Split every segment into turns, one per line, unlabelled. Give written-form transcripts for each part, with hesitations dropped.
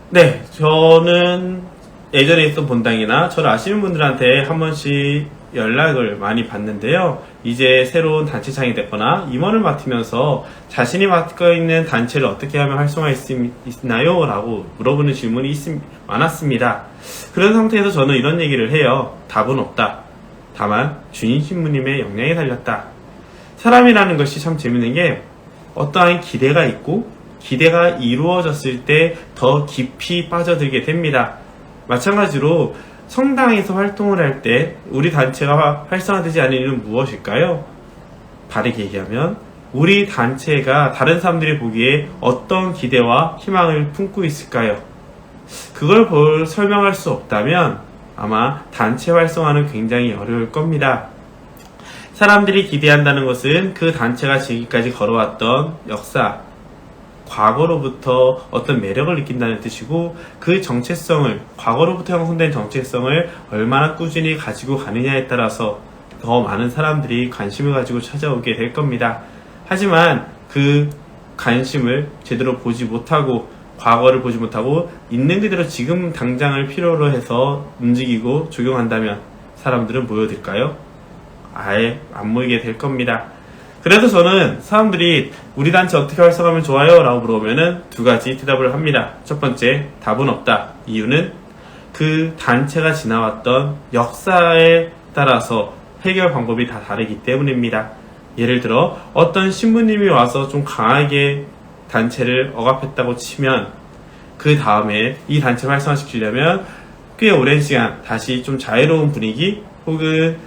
네, 저는 예전에 있던 본당이나 저를 아시는 분들한테 한 번씩 연락을 많이 받는데요. 이제 새로운 단체장이 됐거나 임원을 맡으면서 자신이 맡고 있는 단체를 어떻게 하면 활성화할 수 있나요? 라고 물어보는 질문이 많았습니다. 그런 상태에서 저는 이런 얘기를 해요. 답은 없다. 다만 주인 신부님의 역량에 달렸다. 사람이라는 것이 참 재밌는 게 어떠한 기대가 있고 기대가 이루어졌을 때 더 깊이 빠져들게 됩니다. 마찬가지로 성당에서 활동을 할 때 우리 단체가 활성화되지 않는 이유는 무엇일까요? 바르게 얘기하면 우리 단체가 다른 사람들이 보기에 어떤 기대와 희망을 품고 있을까요? 그걸 설명할 수 없다면 아마 단체 활성화는 굉장히 어려울 겁니다. 사람들이 기대한다는 것은 그 단체가 지금까지 걸어왔던 역사, 과거로부터 어떤 매력을 느낀다는 뜻이고, 그 정체성을, 과거로부터 형성된 정체성을 얼마나 꾸준히 가지고 가느냐에 따라서 더 많은 사람들이 관심을 가지고 찾아오게 될 겁니다. 하지만 그 관심을 제대로 보지 못하고, 과거를 보지 못하고 있는 그대로 지금 당장을 필요로 해서 움직이고 적용한다면 사람들은 모여들까요? 아예 안 모이게 될 겁니다. 그래서 저는 사람들이 우리 단체 어떻게 활성화하면 좋아요? 라고 물어보면은 두 가지 대답을 합니다. 첫 번째, 답은 없다. 이유는 그 단체가 지나왔던 역사에 따라서 해결 방법이 다 다르기 때문입니다. 예를 들어 어떤 신부님이 와서 좀 강하게 단체를 억압했다고 치면 그 다음에 이 단체를 활성화시키려면 꽤 오랜 시간 다시 좀 자유로운 분위기 혹은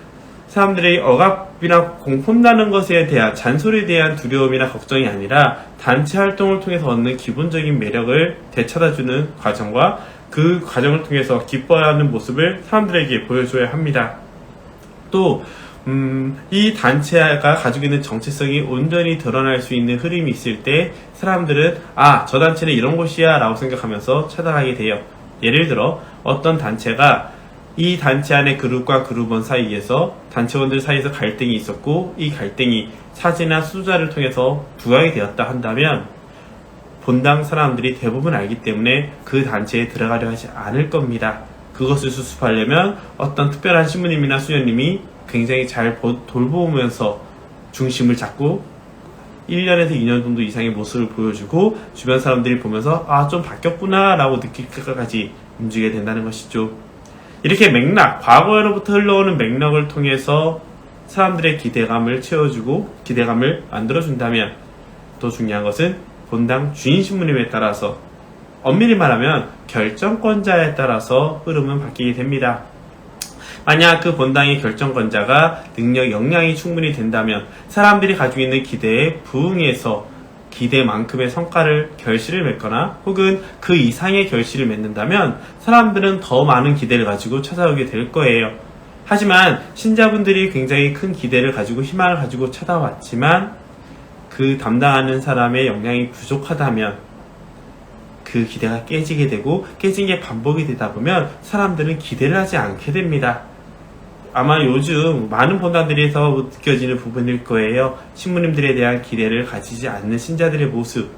사람들이 억압이나 공포나는 것에 대한 잔소리에 대한 두려움이나 걱정이 아니라 단체 활동을 통해서 얻는 기본적인 매력을 되찾아주는 과정과 그 과정을 통해서 기뻐하는 모습을 사람들에게 보여줘야 합니다. 또 이 단체가 가지고 있는 정체성이 온전히 드러날 수 있는 흐름이 있을 때 사람들은 저 단체는 이런 곳이야 라고 생각하면서 찾아가게 돼요. 예를 들어 어떤 단체가 이 단체 안의 그룹과 그룹원 사이에서 단체원들 사이에서 갈등이 있었고 이 갈등이 사진이나 수자를 통해서 부각이 되었다 한다면 본당 사람들이 대부분 알기 때문에 그 단체에 들어가려 하지 않을 겁니다. 그것을 수습하려면 어떤 특별한 신부님이나 수녀님이 굉장히 잘 돌보면서 중심을 잡고 1년에서 2년 정도 이상의 모습을 보여주고 주변 사람들이 보면서 좀 바뀌었구나 라고 느낄 때까지 움직이게 된다는 것이죠. 이렇게 과거로부터 흘러오는 맥락을 통해서 사람들의 기대감을 채워주고 기대감을 만들어준다면 또 중요한 것은 본당 주인 신부님에 따라서 엄밀히 말하면 결정권자에 따라서 흐름은 바뀌게 됩니다. 만약 그 본당의 결정권자가 능력, 역량이 충분히 된다면 사람들이 가지고 있는 기대에 부응해서 기대만큼의 결실을 맺거나 혹은 그 이상의 결실을 맺는다면 사람들은 더 많은 기대를 가지고 찾아오게 될 거예요. 하지만 신자분들이 굉장히 큰 기대를 가지고 희망을 가지고 찾아왔지만 그 담당하는 사람의 역량이 부족하다면 그 기대가 깨지게 되고 깨진 게 반복이 되다 보면 사람들은 기대를 하지 않게 됩니다. 아마 요즘 많은 본당들에서 느껴지는 부분일 거예요. 신부님들에 대한 기대를 가지지 않는 신자들의 모습,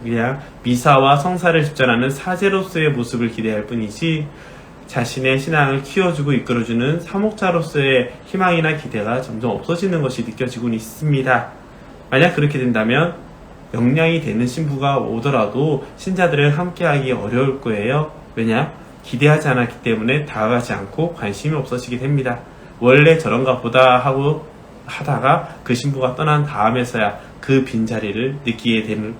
그냥 미사와 성사를 집전하는 사제로서의 모습을 기대할 뿐이지 자신의 신앙을 키워주고 이끌어주는 사목자로서의 희망이나 기대가 점점 없어지는 것이 느껴지곤 있습니다. 만약 그렇게 된다면 역량이 되는 신부가 오더라도 신자들을 함께하기 어려울 거예요. 왜냐? 기대하지 않았기 때문에 다가가지 않고 관심이 없어지게 됩니다. 원래 저런가 보다 하고 하다가 그 신부가 떠난 다음에서야 그 빈자리를 느끼게 되는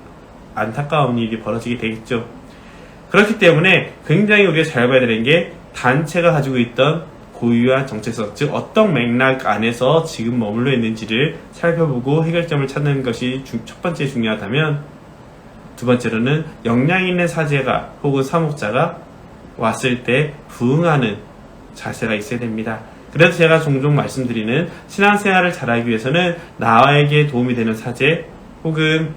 안타까운 일이 벌어지게 되겠죠. 그렇기 때문에 굉장히 우리가 잘 봐야 되는 게 단체가 가지고 있던 고유한 정체성, 즉 어떤 맥락 안에서 지금 머물러 있는지를 살펴보고 해결점을 찾는 것이 첫 번째 중요하다면 두 번째로는 역량 있는 사제가 혹은 사목자가 왔을 때 부응하는 자세가 있어야 됩니다. 그래서 제가 종종 말씀드리는 신앙생활을 잘하기 위해서는 나에게 도움이 되는 사제 혹은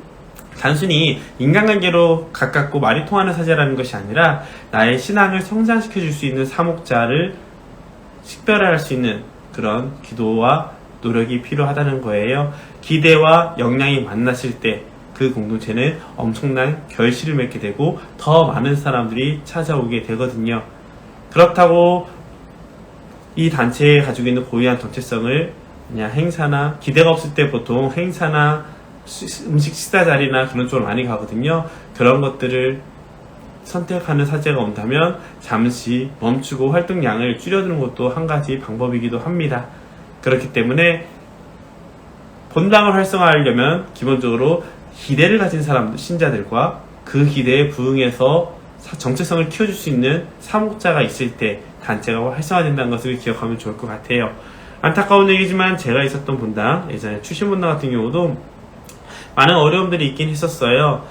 단순히 인간관계로 가깝고 말이 통하는 사제라는 것이 아니라 나의 신앙을 성장시켜 줄 수 있는 사목자를 식별할 수 있는 그런 기도와 노력이 필요하다는 거예요. 기대와 역량이 만났을 때 그 공동체는 엄청난 결실을 맺게 되고 더 많은 사람들이 찾아오게 되거든요. 그렇다고 이 단체에 가지고 있는 고유한 정체성을 그냥 행사나, 기대가 없을 때 보통 행사나 음식 식사 자리나 그런 쪽으로 많이 가거든요. 그런 것들을 선택하는 사제가 온다면 잠시 멈추고 활동량을 줄여두는 것도 한 가지 방법이기도 합니다. 그렇기 때문에 본당을 활성화하려면 기본적으로 기대를 가진 사람들, 신자들과 그 기대에 부응해서 정체성을 키워줄 수 있는 사목자가 있을 때 단체가 활성화된다는 것을 기억하면 좋을 것 같아요. 안타까운 얘기지만 제가 있었던 본당, 예전에 출신본당 같은 경우도 많은 어려움들이 있긴 했었어요.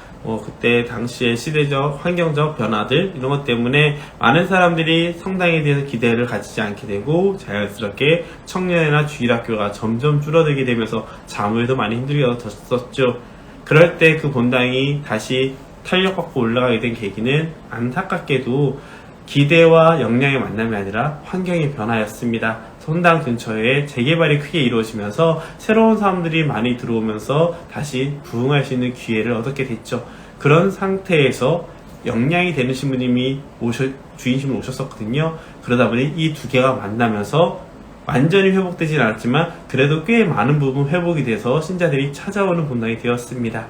그때 당시의 시대적, 환경적 변화들 이런 것 때문에 많은 사람들이 성당에 대해서 기대를 가지지 않게 되고 자연스럽게 청년이나 주일학교가 점점 줄어들게 되면서 자무에도 많이 힘들어졌었죠. 그럴 때 그 본당이 다시 탄력받고 올라가게 된 계기는 안타깝게도 기대와 역량의 만남이 아니라 환경의 변화였습니다. 성당 근처에 재개발이 크게 이루어지면서 새로운 사람들이 많이 들어오면서 다시 부흥할 수 있는 기회를 얻게 됐죠. 그런 상태에서 역량이 되는 신부님이 주인신부 오셨었거든요. 그러다 보니 이 두 개가 만나면서 완전히 회복되진 않았지만 그래도 꽤 많은 부분 회복이 돼서 신자들이 찾아오는 본당이 되었습니다.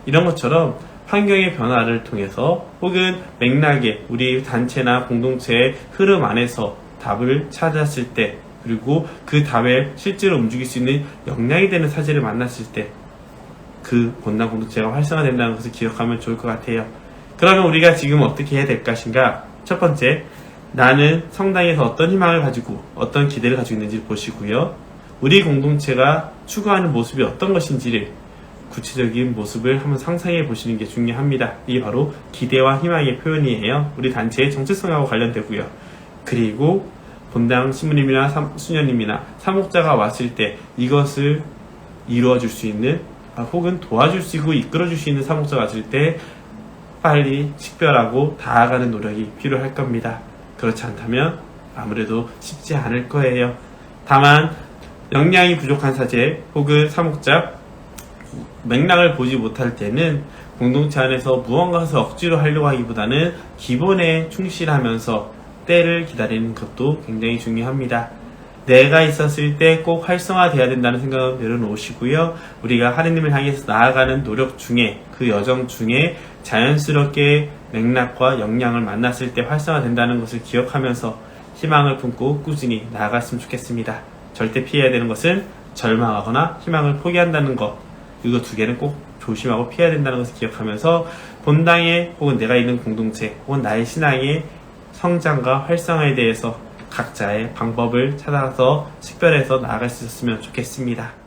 이런 것처럼 환경의 변화를 통해서 혹은 맥락에 우리 단체나 공동체의 흐름 안에서 답을 찾았을 때, 그리고 그 답에 실제로 움직일 수 있는 역량이 되는 사제를 만났을 때 그 본당 공동체가 활성화된다는 것을 기억하면 좋을 것 같아요. 그러면 우리가 지금 어떻게 해야 될 것인가? 첫 번째, 나는 성당에서 어떤 희망을 가지고 어떤 기대를 가지고 있는지 보시고요. 우리 공동체가 추구하는 모습이 어떤 것인지를 구체적인 모습을 한번 상상해 보시는 게 중요합니다. 이게 바로 기대와 희망의 표현이에요. 우리 단체의 정체성하고 관련되고요. 그리고 본당 신부님이나 수녀님이나 사목자가 왔을 때 이것을 이루어줄 수 있는, 혹은 도와줄 수 있고 이끌어줄 수 있는 사목자가 왔을 때 빨리 식별하고 다가가는 노력이 필요할 겁니다. 그렇지 않다면 아무래도 쉽지 않을 거예요. 다만 역량이 부족한 사제 혹은 사목자, 맥락을 보지 못할 때는 공동체 안에서 무언가를 억지로 하려고 하기보다는 기본에 충실하면서 때를 기다리는 것도 굉장히 중요합니다. 내가 있었을 때 꼭 활성화돼야 된다는 생각을 내려놓으시고요. 우리가 하느님을 향해서 나아가는 노력 중에, 그 여정 중에 자연스럽게 맥락과 역량을 만났을 때 활성화된다는 것을 기억하면서 희망을 품고 꾸준히 나아갔으면 좋겠습니다. 절대 피해야 되는 것은 절망하거나 희망을 포기한다는 것, 이거 두 개는 꼭 조심하고 피해야 된다는 것을 기억하면서 본당에 혹은 내가 있는 공동체 혹은 나의 신앙의 성장과 활성화에 대해서 각자의 방법을 찾아서 식별해서 나아갈 수 있었으면 좋겠습니다.